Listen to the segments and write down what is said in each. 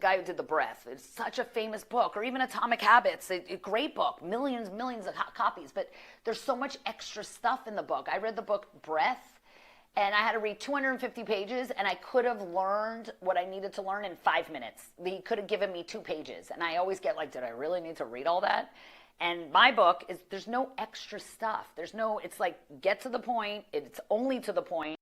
guy who did The Breath. It's such a famous book. Or even Atomic Habits, a great book, millions of copies. But there's so much extra stuff in the book. I read the book Breath, and I had to read 250 pages, and I could have learned what I needed to learn in 5 minutes. He could have given me 2 pages. And I always get like, did I really need to read all that? And my book is, there's no extra stuff. It's like, get to the point. It's only to the point.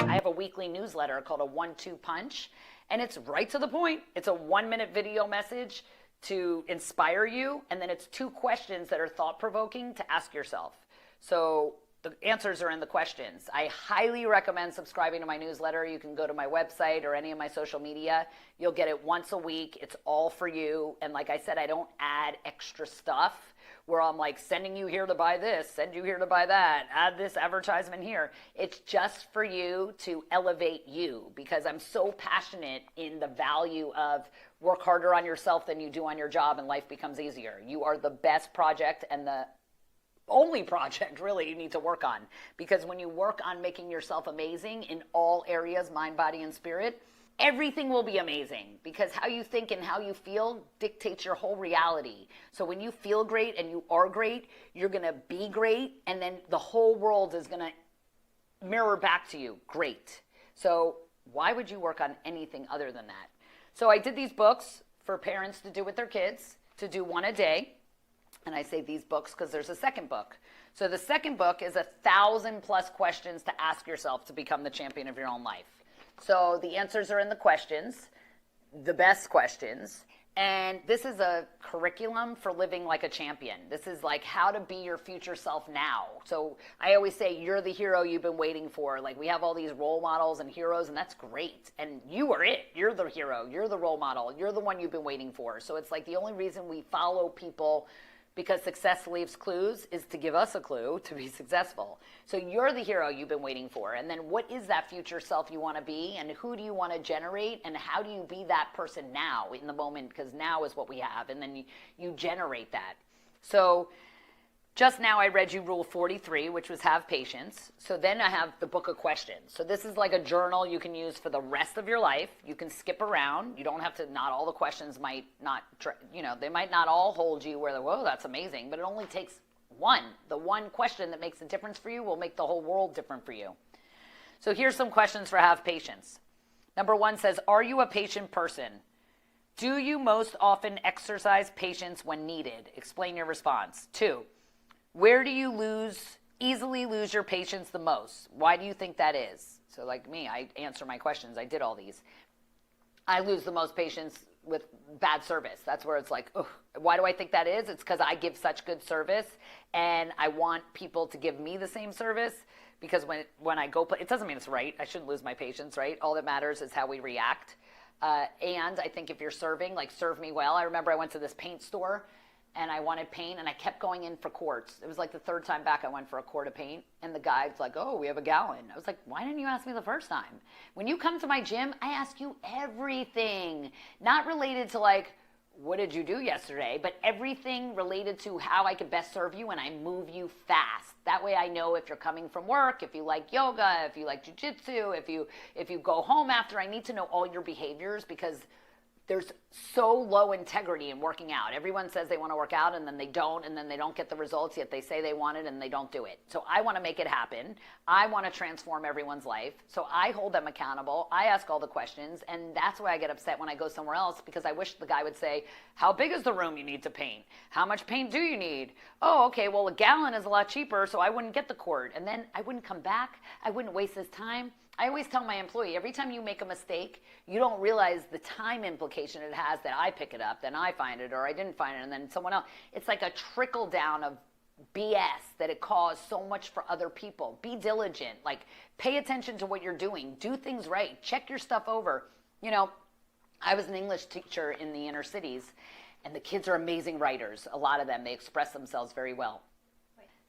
I have a weekly newsletter called a 1-2 punch, and it's right to the point. It's a 1-minute video message to inspire you, and then it's 2 questions that are thought-provoking to ask yourself. So the answers are in the questions. I highly recommend subscribing to my newsletter. You can go to my website or any of my social media. You'll get it once a week. It's all for you. And like I said, I don't add extra stuff where I'm like sending you here to buy this, send you here to buy that, add this advertisement here. It's just for you to elevate you, because I'm so passionate in the value of work harder on yourself than you do on your job and life becomes easier. You are the best project and the only project really you need to work on, because when you work on making yourself amazing in all areas, mind, body, and spirit, everything will be amazing, because how you think and how you feel dictates your whole reality. So when you feel great and you are great, you're going to be great, and then the whole world is going to mirror back to you great. So why would you work on anything other than that? So I did these books for parents to do with their kids, to do 1 a day. And I say these books because there's a second book. So the second book is 1,000+ questions to ask yourself to become the champion of your own life. So the answers are in the questions, the best questions. And this is a curriculum for living like a champion. This is like how to be your future self now. So I always say, you're the hero you've been waiting for. Like, we have all these role models and heroes, and that's great. And you are it. You're the hero. You're the role model. You're the one you've been waiting for. So it's like the only reason we follow people, because success leaves clues, is to give us a clue to be successful. So you're the hero you've been waiting for. And then what is that future self you want to be? And who do you want to generate? And how do you be that person now in the moment? Because now is what we have. And then you generate that. So just now I read you Rule 43, which was have patience. So then I have the book of questions. So this is like a journal you can use for the rest of your life. You can skip around. You don't have to, not all the questions might not, they might not all hold you where, whoa, that's amazing. But it only takes one. The one question that makes a difference for you will make the whole world different for you. So here's some questions for have patience. Number 1 says, are you a patient person? Do you most often exercise patience when needed? Explain your response. 2, where do you easily lose your patience the most? Why do you think that is? So like me, I answer my questions. I did all these. I lose the most patience with bad service. That's where it's like, ugh. Why do I think that is? It's because I give such good service, and I want people to give me the same service, because when I go, it doesn't mean it's right. I shouldn't lose my patience, right? All that matters is how we react. And I think if you're serving, like, serve me well. I remember I went to this paint store, and I wanted paint, and I kept going in for quarts. It was like the 3rd time back I went for a quart of paint, and the guy's like, oh, we have a gallon. I was like, why didn't you ask me the first time? When you come to my gym, I ask you everything, not related to like, what did you do yesterday, but everything related to how I could best serve you, and I move you fast. That way I know if you're coming from work, if you like yoga, if you like jujitsu, if you go home after. I need to know all your behaviors, because there's so low integrity in working out. Everyone says they want to work out, and then they don't, and then they don't get the results, yet they say they want it and they don't do it. So I want to make it happen. I want to transform everyone's life. So I hold them accountable. I ask all the questions, and that's why I get upset when I go somewhere else, because I wish the guy would say, how big is the room you need to paint? How much paint do you need? Oh, okay, well, a gallon is a lot cheaper, so I wouldn't get the quart. And then I wouldn't come back. I wouldn't waste his time. I always tell my employee, every time you make a mistake, you don't realize the time implication it has that I pick it up, then I find it, or I didn't find it, and then someone else. It's like a trickle down of BS that it caused so much for other people. Be diligent. Like, pay attention to what you're doing. Do things right. Check your stuff over. You know, I was an English teacher in the inner cities, and the kids are amazing writers. A lot of them, they express themselves very well.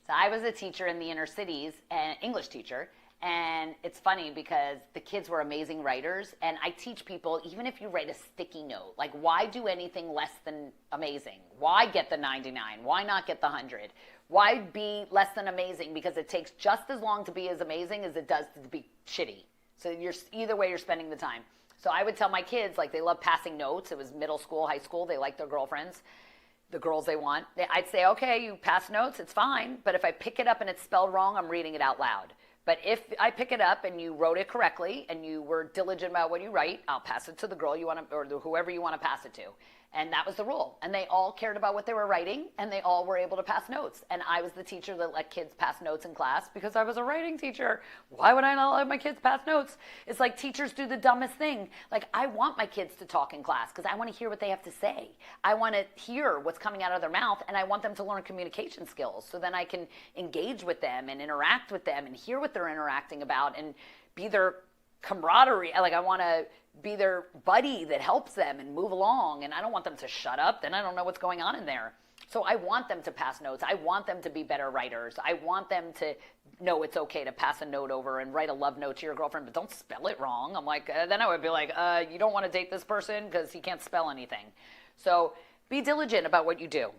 So I was a teacher in the inner cities, an English teacher, And it's funny because the kids were amazing writers. And I teach people, even if you write a sticky note, like why do anything less than amazing? Why get the 99? Why not get the 100? Why be less than amazing? Because it takes just as long to be as amazing as it does to be shitty. So either way, you're spending the time. So I would tell my kids, like they love passing notes. It was middle school, high school. They like their girlfriends, the girls they want. I'd say, okay, you pass notes, it's fine. But if I pick it up and it's spelled wrong, I'm reading it out loud. But if I pick it up and you wrote it correctly and you were diligent about what you write, I'll pass it to the girl you want to, or whoever you want to pass it to. And that was the rule. And they all cared about what they were writing, and they all were able to pass notes. And I was the teacher that let kids pass notes in class because I was a writing teacher. Why would I not let my kids pass notes? It's like teachers do the dumbest thing. Like, I want my kids to talk in class because I want to hear what they have to say. I want to hear what's coming out of their mouth, and I want them to learn communication skills so then I can engage with them and interact with them and hear what they're interacting about and be their camaraderie. Like, I want to be their buddy that helps them and move along, and I don't want them to shut up. Then I don't know what's going on in there. So I want them to pass notes. I want them to be better writers. I want them to know it's okay to pass a note over and write a love note to your girlfriend, but don't spell it wrong. I'm like, then I would be like, you don't want to date this person because he can't spell anything. So be diligent about what you do.